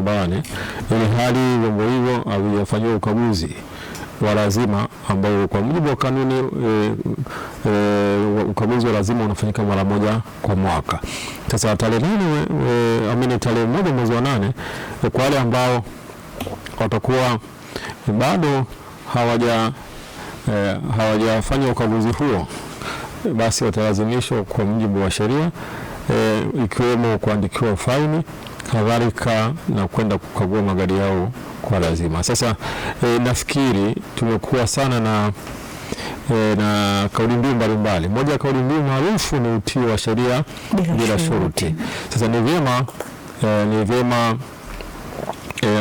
barabarani, ili hali vyombo hivyo havijafanyiwa ukaguzi wa lazima ambao kwa mujibu wa kanuni ukaguzi wa lazima unafanyika mara moja kwa mwaka. Sasa tarehe 1 mwezi wa 8 kwa wale ambao watakuwa bado hawajafanya ukaguzi huo, basi watalazimishwa kwa mujibu wa sheria ikiwemo kuandikiwa faini, kadhalika na kwenda kukagua magari yao kwa lazima. Sasa nafikiri tumekuwa sana na kauli mbiu mbalimbali. Moja ya kauli mbiu maarufu ni utii wa sheria bila shuruti. Sasa ni vyema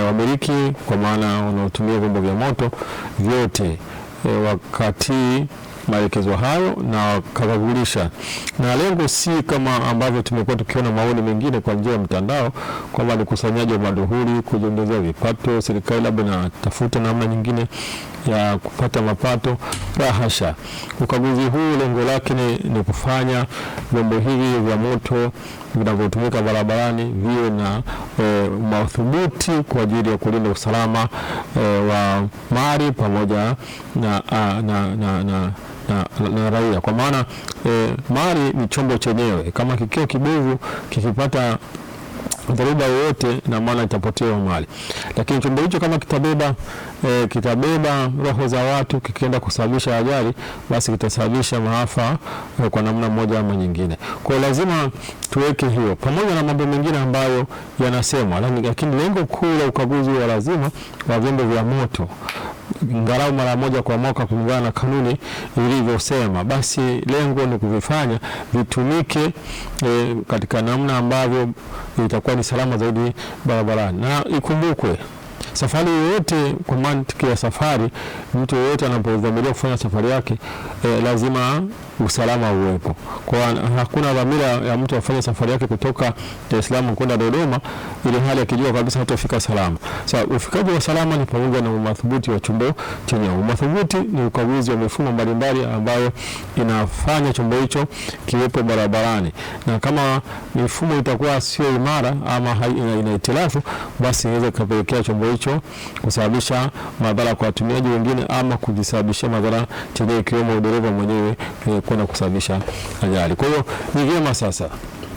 wamiliki, kwa maana wanaotumia vyombo vya moto vyote wakati maelekezo hayo na wakakagulisha, na lengo si kama ambavyo tumekuwa tukiona maoni mengine kwa njia ya mtandao kwamba ni kusanyaji wa maduhuli, kujiongezea vipato, serikali labda na tafuta namna nyingine ya kupata mapato. La hasha. Ukaguzi huu lengo lake ni kufanya vyombo hivi vya moto vinavyotumika barabarani viwe na madhubuti kwa ajili ya kulinda usalama wa mali pamoja na raia, kwa maana mali ni chombo chenyewe. Kama kikiwa kibovu, kikipata dhoruba yoyote, na maana itapotea mali. Lakini chombo hicho kama kitabeba roho za watu, kikienda kusababisha ajali, basi kitasababisha maafa kwa namna moja ama nyingine. Kwa hiyo lazima tuweke hiyo pamoja na mambo mengine ambayo yanasemwa, lakini lengo kuu la ukaguzi wa lazima wa vyombo vya moto angalau mara moja kwa mwaka kulingana na kanuni ilivyosema, basi lengo ni kuvifanya vitumike katika namna ambavyo itakuwa ni salama zaidi barabarani. Na ikumbukwe, safari yoyote, kwa mantiki ya safari, mtu yoyote anapodhamiria kufanya safari yake lazima usalama uwepo. Kwa hakuna dhamira ya mtu afanye safari yake kutoka Dar es Salaam kwenda Dodoma ili hali akijua kabisa hatafika salama. Sasa ufikaji wa salama ni pamoja na umadhubuti wa chombo chenyewe. Umadhubuti ni ukaguzi wa mifumo mbalimbali ambayo inafanya chombo hicho kiwepo barabarani, na kama mifumo itakuwa sio imara ama ina hitilafu, basi inaweza kupelekea chombo hicho kusababisha madhara kwa watumiaji wengine ama kujisababishia madhara chenyewe, ikiwemo dereva mwenyewe kwenda kusababisha ajali. Kwa hiyo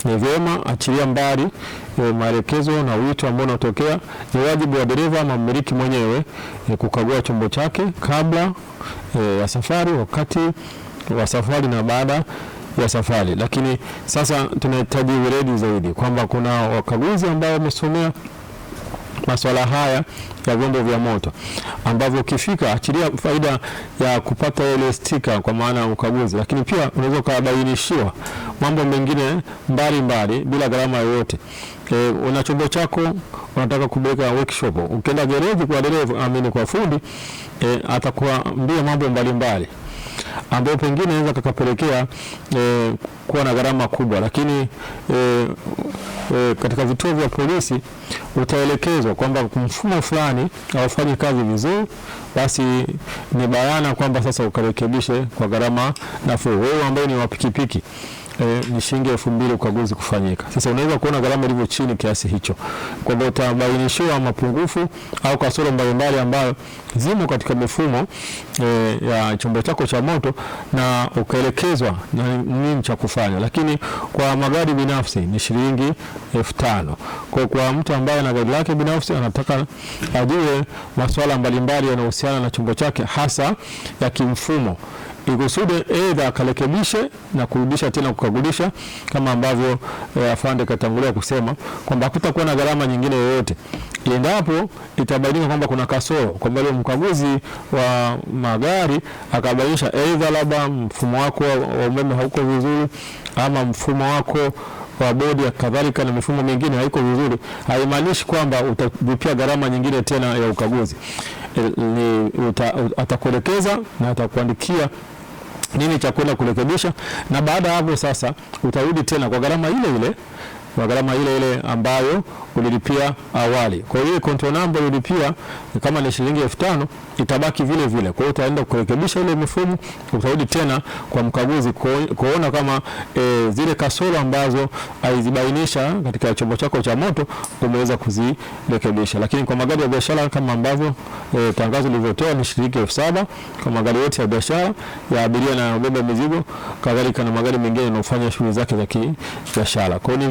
ni vyema achilia mbali maelekezo na wito ambao unatokea. Ni wajibu wa dereva ama mmiliki mwenyewe kukagua chombo chake kabla ya safari, wakati wa safari na baada ya safari. Lakini sasa tunahitaji weledi zaidi, kwamba kuna wakaguzi ambao wamesomea masuala haya ya vyombo vya moto, ambavyo ukifika achilia faida ya kupata ile stika kwa maana ya ukaguzi, lakini pia unaweza kubainishiwa mambo mengine mbalimbali bila gharama yoyote. Una chombo chako unataka kupeleka workshop, ukienda gereji kwa dereva kwa fundi, atakuambia mambo mbalimbali ambayo pengine inaweza kukapelekea kuwa na gharama kubwa, lakini katika vituo vya polisi utaelekezwa kwamba mfumo fulani haufanyi kazi vizuri, basi ni bayana kwamba sasa ukarekebishe kwa gharama nafuu. Wewe ambaye ni wa pikipiki ni shilingi 2,000 ukaguzi kufanyika. Sasa unaweza kuona gharama ilivyo chini kiasi hicho, kwamba utabainishiwa mapungufu au kasoro mbalimbali ambayo zimo katika mifumo ya chombo chako cha moto, na ukaelekezwa na nini cha kufanya. Lakini kwa magari binafsi ni shilingi 5,000. Kwa mtu ambaye ana gari lake binafsi anataka ajue masuala mbalimbali yanayohusiana na chombo chake, hasa ya kimfumo, ikusudi aidha akarekebishe na kurudisha tena kukagulisha, kama ambavyo afande katangulia kusema kwamba hakutakuwa na gharama nyingine yoyote endapo itabainika kwamba kuna kasoro, kwamba yule mkaguzi wa magari akabainisha aidha labda mfumo wako wa umeme hauko vizuri, ama mfumo wako wa bodi kadhalika na mifumo mingine haiko vizuri. Haimaanishi kwamba utalipia gharama nyingine tena ya ukaguzi. Atakuelekeza na atakuandikia nini cha kwenda kurekebisha, na baada ya hapo sasa utarudi tena kwa gharama ile ile wa gharama ile ile ambayo ulilipia awali. Kwa hiyo control number ulilipia kama ni shilingi 5,000 itabaki vile vile. Kwa hiyo utaenda kurekebisha ile mifumo, utarudi tena kwa mkaguzi kuona kama zile kasoro ambazo alizibainisha katika chombo chako cha moto umeweza kuzirekebisha. Lakini kwa magari ya biashara kama ambavyo tangazo lilivyotoa ni shilingi 7,000 kwa magari yote ya biashara, ya abiria na kubeba mizigo, kadhalika na magari mengine yanayofanya shughuli zake za kibiashara. Kwa hiyo